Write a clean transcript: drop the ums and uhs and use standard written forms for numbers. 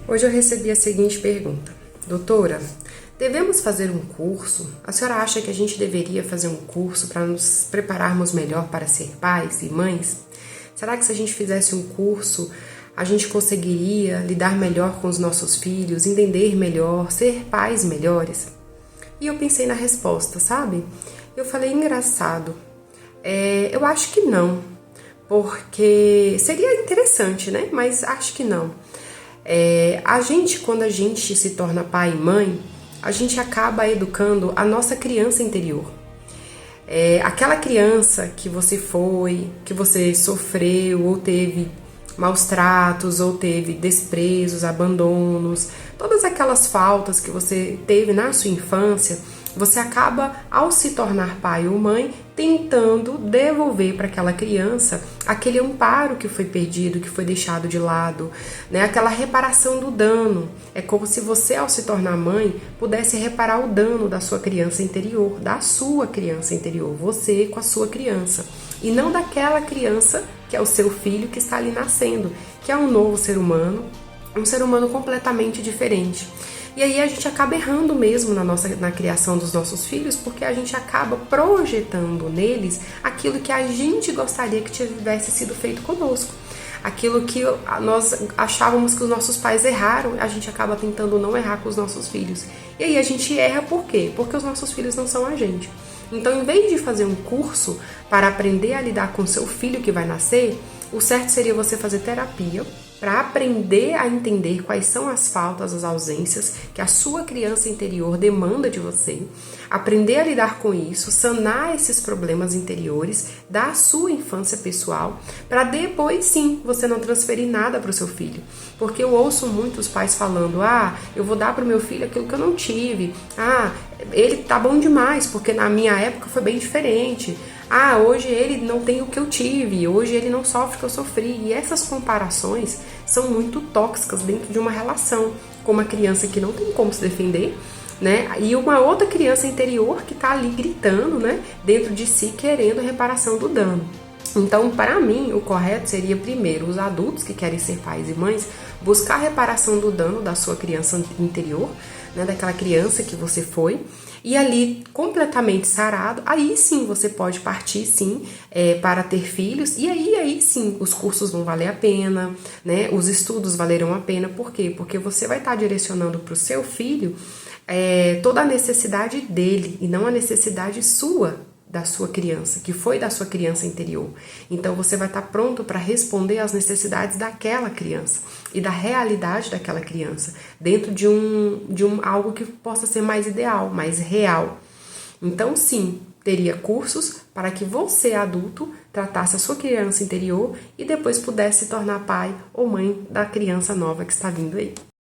Hoje eu recebi a seguinte pergunta: doutora, devemos fazer um curso? A senhora acha que a gente deveria fazer um curso para nos prepararmos melhor para ser pais e mães? Será que se a gente fizesse um curso, a gente conseguiria lidar melhor com os nossos filhos, entender melhor, ser pais melhores? E eu pensei na resposta, sabe? Eu falei, engraçado. Eu acho que não, porque seria interessante, né? Mas acho que não. Quando a gente se torna pai e mãe, a gente acaba educando a nossa criança interior. Aquela criança que você foi, que você sofreu, ou teve maus tratos, ou teve desprezos, abandonos, todas aquelas faltas que você teve na sua infância, você acaba, ao se tornar pai ou mãe, tentando devolver para aquela criança aquele amparo que foi perdido, que foi deixado de lado, né? Aquela reparação do dano. É como se você, ao se tornar mãe, pudesse reparar o dano da sua criança interior, da sua criança interior, você com a sua criança, e não daquela criança que é o seu filho que está ali nascendo, que é um novo ser humano, um ser humano completamente diferente. E aí a gente acaba errando mesmo na criação dos nossos filhos, porque a gente acaba projetando neles aquilo que a gente gostaria que tivesse sido feito conosco. Aquilo que nós achávamos que os nossos pais erraram, a gente acaba tentando não errar com os nossos filhos. E aí a gente erra por quê? Porque os nossos filhos não são a gente. Então, em vez de fazer um curso para aprender a lidar com seu filho que vai nascer, o certo seria você fazer terapia para aprender a entender quais são as faltas, as ausências que a sua criança interior demanda de você, aprender a lidar com isso, sanar esses problemas interiores da sua infância pessoal, para depois sim você não transferir nada para o seu filho. Porque eu ouço muitos pais falando, eu vou dar para o meu filho aquilo que eu não tive, ele tá bom demais, porque na minha época foi bem diferente. Hoje ele não tem o que eu tive, hoje ele não sofre o que eu sofri. E essas comparações são muito tóxicas dentro de uma relação com uma criança que não tem como se defender, né? E uma outra criança interior que tá ali gritando, né, dentro de si, querendo reparação do dano. Então, para mim, o correto seria, primeiro, os adultos que querem ser pais e mães buscar a reparação do dano da sua criança interior, né, daquela criança que você foi, e ali, completamente sarado, aí sim você pode partir, sim, para ter filhos, e aí sim os cursos vão valer a pena, né, os estudos valerão a pena. Por quê? Porque você vai estar direcionando para o seu filho toda a necessidade dele, e não a necessidade sua, da sua criança, que foi da sua criança interior. Então você vai estar pronto para responder às necessidades daquela criança e da realidade daquela criança, dentro de algo que possa ser mais ideal, mais real. Então sim, teria cursos para que você, adulto, tratasse a sua criança interior e depois pudesse se tornar pai ou mãe da criança nova que está vindo aí.